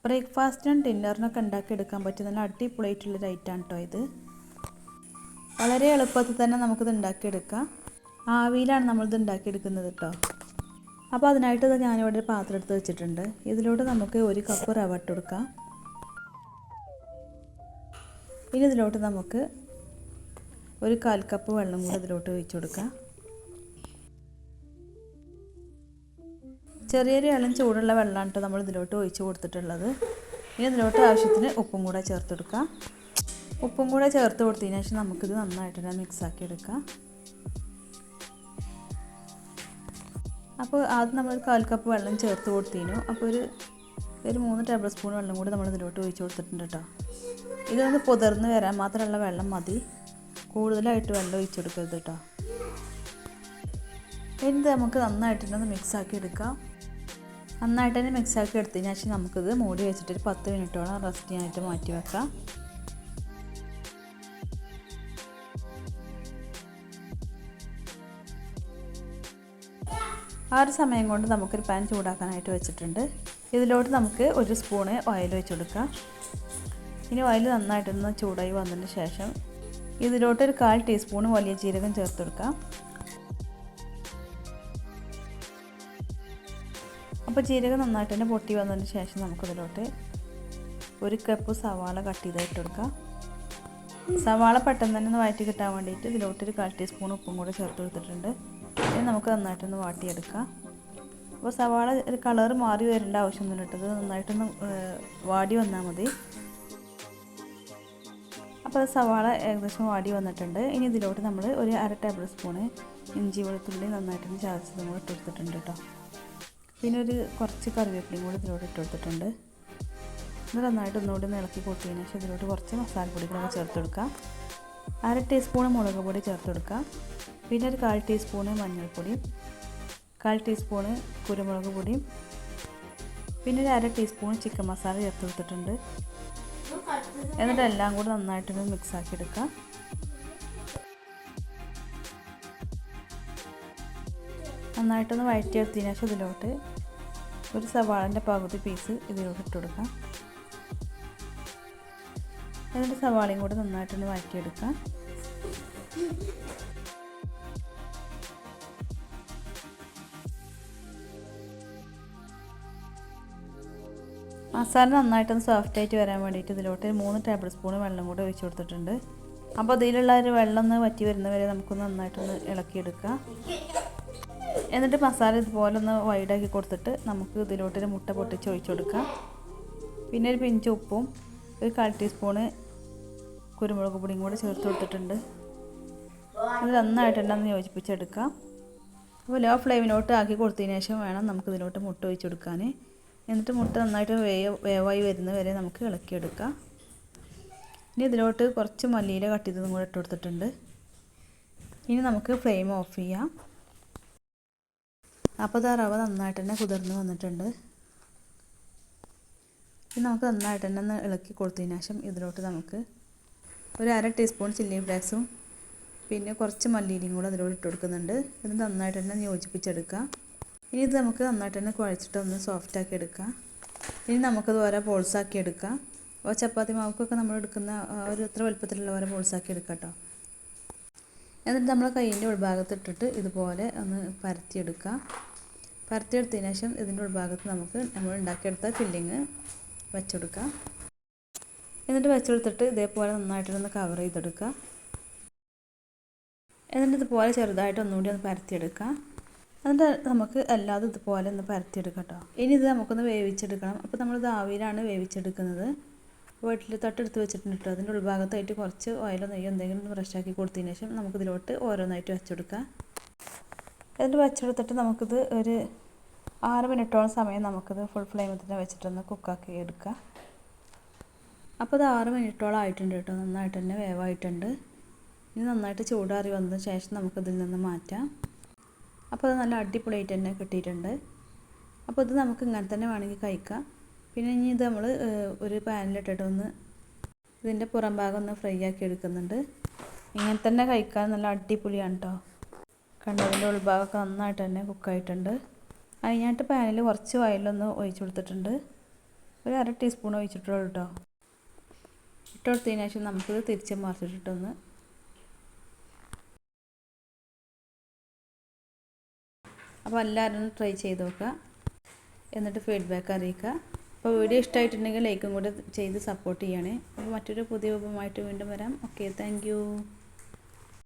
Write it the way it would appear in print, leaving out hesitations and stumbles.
ബ്രേക്ക്ഫാസ്റ്റിനും ഡിന്നറിനൊക്കെ ഉണ്ടാക്കിയെടുക്കാൻ പറ്റിയ നല്ല അടിപൊളിയായിട്ടുള്ളൊരു ഐറ്റമാണ് കേട്ടോ ഇത്. വളരെ എളുപ്പത്തിൽ തന്നെ നമുക്കിത് ഉണ്ടാക്കിയെടുക്കാം. ആവിയിലാണ് നമ്മളിത് ഉണ്ടാക്കിയെടുക്കുന്നത് കേട്ടോ. അപ്പോൾ അതിനായിട്ട് ഞാനിവിടെ ഒരു പാത്രം എടുത്ത് വെച്ചിട്ടുണ്ട്. ഇതിലോട്ട് നമുക്ക് 1 കപ്പ് റവ ഇട്ട് കൊടുക്കാം. ഇനി ഇതിലോട്ട് നമുക്ക് 1/4 കപ്പ് വെള്ളം കൂടി ഇതിലോട്ട് ഒഴിച്ചു കൊടുക്കാം. ചെറിയൊരു ഇളം ചൂടുള്ള വെള്ളമാണ് കേട്ടോ നമ്മൾ ഇതിലോട്ട് ഒഴിച്ച് കൊടുത്തിട്ടുള്ളത്. ഇനി ഇതിലോട്ട് ആവശ്യത്തിന് ഉപ്പും കൂടെ ചേർത്ത് കൊടുക്കാം. ഉപ്പും കൂടെ ചേർത്ത് കൊടുത്തതിന് ശേഷം നമുക്കിത് നന്നായിട്ട് തന്നെ മിക്സാക്കി എടുക്കാം. അപ്പോൾ ആദ്യം നമ്മൾ 1/4 കപ്പ് വെള്ളം ചേർത്ത് കൊടുത്തിരുന്നു. അപ്പോൾ ഒരു 3 ടേബിൾ സ്പൂൺ വെള്ളം കൂടി നമ്മൾ ഇതിലോട്ട് ഒഴിച്ച് കൊടുത്തിട്ടുണ്ട് കേട്ടോ. ഇതൊന്ന് പുതിർന്ന് വരാൻ മാത്രമുള്ള വെള്ളം മതി, കൂടുതലായിട്ട് വെള്ളം ഒഴിച്ച് കൊടുക്കരുത് കേട്ടോ. ഇനി നമുക്ക് നന്നായിട്ടൊന്ന് മിക്സാക്കി എടുക്കാം. നന്നായിട്ട് തന്നെ മിക്സാക്കി എടുത്തതിന് ശേഷം നമുക്കിത് മൂടി വെച്ചിട്ട് 10 മിനിറ്റോളം റെസ്റ്റ് ചെയ്യാനായിട്ട് മാറ്റി വെക്കാം. ആ ഒരു സമയം കൊണ്ട് നമുക്കൊരു പാൻ ചൂടാക്കാനായിട്ട് വെച്ചിട്ടുണ്ട്. ഇതിലോട്ട് നമുക്ക് 1 സ്പൂണ് ഓയിൽ ഒഴിച്ച് കൊടുക്കാം. ഇനി ഓയിൽ നന്നായിട്ടൊന്ന് ചൂടായി വന്നതിന് ശേഷം ഇതിലോട്ട് ഒരു 1/4 ടീസ്പൂൺ വലിയ ജീരകം ചേർത്ത് കൊടുക്കാം. അപ്പോൾ ജീരകം നന്നായിട്ട് തന്നെ പൊട്ടി വന്നതിന് ശേഷം നമുക്കിതിലോട്ട് 1 കപ്പ് സവാള കട്ട് ചെയ്തിട്ട് കൊടുക്കാം. സവാള പെട്ടെന്ന് തന്നെ ഒന്ന് വഴറ്റി കിട്ടാൻ വേണ്ടിയിട്ട് ഇതിലോട്ട് ഒരു 1/4 ടീസ്പൂൺ ഉപ്പും കൂടെ ചേർത്ത് കൊടുത്തിട്ടുണ്ട്. ഇനി നമുക്ക് നന്നായിട്ടൊന്ന് വാട്ടിയെടുക്കാം. അപ്പോൾ സവാള ഒരു കളർ മാറി വരേണ്ട ആവശ്യമൊന്നുമില്ല കേട്ടോ. ഇത് നന്നായിട്ടൊന്ന് വാടി വന്നാൽ മതി. അപ്പോൾ സവാള ഏകദേശം വാടി വന്നിട്ടുണ്ട്. ഇനി ഇതിലോട്ട് നമ്മൾ ഒരു 1/2 ടേബിൾ സ്പൂണ് ഇഞ്ചി വെളുത്തുള്ളി നന്നായിട്ടൊന്ന് ചതച്ചതും കൂടെ ഇട്ട് കൊടുത്തിട്ടുണ്ട് കേട്ടോ. പിന്നെ കുറച്ച് കറിവേപ്പിലയും കൂടി ഇതിലോട്ട് ഇട്ട് കൊടുത്തിട്ടുണ്ട്. ഇത് നന്നായിട്ട് ഒന്നുകൂടി ഇളക്കി കൊടുത്തതിന് ശേഷം ഇതിലോട്ട് കുറച്ച് മസാലപ്പൊടികളൊക്കെ ചേർത്ത് കൊടുക്കാം. 1/2 ടീസ്പൂൺ മുളക് പൊടി ചേർത്ത് കൊടുക്കാം. പിന്നെ ഒരു 1/4 ടീസ്പൂണ് മഞ്ഞൾപ്പൊടിയും 1/4 ടീസ്പൂണ് കുരുമുളക് പൊടിയും പിന്നെ ഒരു 1/2 ടീസ്പൂൺ ചിക്കൻ മസാല ചേർത്ത് കൊടുത്തിട്ടുണ്ട്. എന്നിട്ട് എല്ലാം കൂടി നന്നായിട്ടൊന്ന് മിക്സാക്കി എടുക്കാം. നന്നായിട്ടൊന്ന് വഴറ്റിയെടുത്തതിന് ശേഷം ഇതിലോട്ട് ഒരു സവാളൻ്റെ പകുതി പീസ് ഇതിലോട്ട് ഇട്ട് കൊടുക്കാം. എന്നിട്ട് സവാളയും കൂടി നന്നായിട്ടൊന്ന് വഴറ്റിയെടുക്കാം. മസാല നന്നായിട്ടൊന്ന് സോഫ്റ്റായിട്ട് വരാൻ വേണ്ടിയിട്ട് ഇതിലോട്ട് 3 ടേബിൾ സ്പൂൺ വെള്ളം കൂടി ഒഴിച്ച് കൊടുത്തിട്ടുണ്ട്. അപ്പോൾ ഇതിലുള്ള ഒരു വെള്ളം ഒന്ന് വറ്റി വരുന്നവരെ നമുക്കൊന്ന് നന്നായിട്ടൊന്ന് ഇളക്കിയെടുക്കാം. എന്നിട്ട് മസാല ഇതുപോലെ ഒന്ന് വൈഡാക്കി കൊടുത്തിട്ട് നമുക്ക് ഇതിലോട്ടൊരു മുട്ട പൊട്ടിച്ച് ഒഴിച്ച് കൊടുക്കാം. പിന്നെ ഒരു പിഞ്ച് ഉപ്പും ഒരു 1/4 ടീസ്പൂണ് കുരുമുളക് പൊടിയും കൂടി ചേർത്ത് കൊടുത്തിട്ടുണ്ട്. അത് നന്നായിട്ട് തന്നെ ഒന്ന് യോജിപ്പിച്ചെടുക്കാം. അപ്പോൾ ലോ ഫ്ലെയിമിലോട്ട് ആക്കി കൊടുത്തതിന് ശേഷം വേണം നമുക്ക് ഇതിലോട്ട് മുട്ട ഒഴിച്ച് കൊടുക്കാൻ. എന്നിട്ട് മുട്ട നന്നായിട്ട് വേവായി വരുന്നവരെ നമുക്ക് ഇളക്കിയെടുക്കാം. ഇനി ഇതിലോട്ട് കുറച്ച് മല്ലിയില കട്ട് ചെയ്തതും കൂടെ ഇട്ട് കൊടുത്തിട്ടുണ്ട്. ഇനി നമുക്ക് ഫ്ലെയിം ഓഫ് ചെയ്യാം. അപ്പോൾ ഇത് റവ നന്നായിട്ട് തന്നെ കുതിർന്ന് വന്നിട്ടുണ്ട്. ഇനി നമുക്ക് നന്നായിട്ട് തന്നെ ഒന്ന് ഇളക്കി കൊടുത്തതിന് ശേഷം ഇതിലോട്ട് നമുക്ക് ഒരു 1/2 ടീസ്പൂൺ ചില്ലി ഫ്ലേക്സും പിന്നെ കുറച്ച് മല്ലിയിലയും കൂടെ അതിലോട്ട് ഇട്ട് കൊടുക്കുന്നുണ്ട്. ഇത് നന്നായിട്ട് തന്നെ യോജിപ്പിച്ചെടുക്കാം. ഇനി ഇത് നമുക്ക് നന്നായിട്ട് തന്നെ കുഴച്ചിട്ട് ഒന്ന് സോഫ്റ്റാക്കി എടുക്കാം. ഇനി നമുക്കത് ഓരോ ബോൾസാക്കി എടുക്കാം. അപ്പോൾ ചപ്പാത്തി മാവൊക്കെ നമ്മൾ എടുക്കുന്ന ഒരു ഇത്ര വലുപ്പത്തിലുള്ള ഓരോ ബോൾസാക്കി എടുക്കാം കേട്ടോ. എന്നിട്ട് നമ്മൾ കൈയിൻ്റെ ഉൾഭാഗത്ത് ഇട്ടിട്ട് ഇതുപോലെ ഒന്ന് പരത്തിയെടുക്കാം. പരത്തിയെടുത്തതിന് ശേഷം ഇതിൻ്റെ ഉൾഭാഗത്ത് നമുക്ക് നമ്മൾ ഉണ്ടാക്കിയെടുത്ത ഫില്ലിങ് വെച്ചെടുക്കാം. എന്നിട്ട് വെച്ചെടുത്തിട്ട് ഇതേപോലെ നന്നായിട്ടൊന്ന് കവർ ചെയ്തെടുക്കുക. എന്നിട്ട് ഇതുപോലെ ചെറുതായിട്ട് ഒന്നുകൂടി ഒന്ന് പരത്തിയെടുക്കാം. എന്നിട്ട് നമുക്ക് അല്ലാതെ ഇതുപോലെ ഒന്ന് പരത്തിയെടുക്കാം കേട്ടോ. ഇനി ഇത് നമുക്കൊന്ന് വേവിച്ചെടുക്കണം. അപ്പോൾ നമ്മളിത് ആവിയിലാണ് വേവിച്ചെടുക്കുന്നത്. വീട്ടിൽ തട്ടെടുത്ത് വെച്ചിട്ടുണ്ട് കേട്ടോ. അതിൻ്റെ ഉൾഭാഗത്തായിട്ട് കുറച്ച് ഓയിലോ നെയ്യോ എന്തെങ്കിലും ഒന്ന് ബ്രഷാക്കി കൊടുത്തതിന് ശേഷം നമുക്കിതിലോട്ട് ഓരോന്നായിട്ട് വെച്ചെടുക്കാം. എന്നിട്ട് വെച്ചെടുത്തിട്ട് നമുക്കിത് ഒരു 6 മിനിറ്റോളം സമയം നമുക്കിത് ഫുൾ ഫ്ലെയിമിൽ തന്നെ വെച്ചിട്ടൊന്ന് കുക്കാക്കി എടുക്കാം. അപ്പോൾ ഇത് 6 മിനിറ്റോളം ആയിട്ടുണ്ട് കേട്ടോ. നന്നായിട്ട് തന്നെ വേവായിട്ടുണ്ട്. ഇനി നന്നായിട്ട് ചൂടാറി വന്നതിന് ശേഷം നമുക്കിതിൽ നിന്ന് മാറ്റാം. അപ്പോൾ അത് നല്ല അടിപൊളിയായിട്ട് തന്നെ കിട്ടിയിട്ടുണ്ട്. അപ്പോൾ ഇത് നമുക്ക് ഇങ്ങനെ തന്നെ വേണമെങ്കിൽ കഴിക്കാം. പിന്നെ ഇനി ഇത് നമ്മൾ ഒരു പാനിലിട്ടിട്ടൊന്ന് ഇതിൻ്റെ പുറം ഭാഗം ഒന്ന് ഫ്രൈ ആക്കി എടുക്കുന്നുണ്ട്. ഇങ്ങനെ തന്നെ കഴിക്കാൻ നല്ല അടിപൊളിയാണ് കേട്ടോ. കണ്ടതിൻ്റെ ഉൾഭാഗമൊക്കെ നന്നായിട്ട് തന്നെ കുക്കായിട്ടുണ്ട്. അതിനായിട്ട് പാനിൽ കുറച്ച് ഓയിലൊന്ന് ഒഴിച്ച് കൊടുത്തിട്ടുണ്ട്. ഒരു 1/2 ടീസ്പൂൺ ഒഴിച്ചിട്ടുള്ളൂ കേട്ടോ. ഇട്ടുകൊടുത്തതിന് ശേഷം നമുക്കിത് തിരിച്ച് മറിച്ചിട്ടിട്ടൊന്ന് അപ്പോൾ എല്ലാവരും ട്രൈ ചെയ്ത് നോക്കുക, എന്നിട്ട് ഫീഡ്ബാക്ക് അറിയിക്കുക. അപ്പോൾ വീഡിയോ ഇഷ്ടമായിട്ടുണ്ടെങ്കിൽ ലൈക്കും കൂടെ ചെയ്ത് സപ്പോർട്ട് ചെയ്യണേ. അപ്പോൾ മറ്റൊരു പുതിയ രൂപമായിട്ട് വീണ്ടും വരാം. Okay, thank you.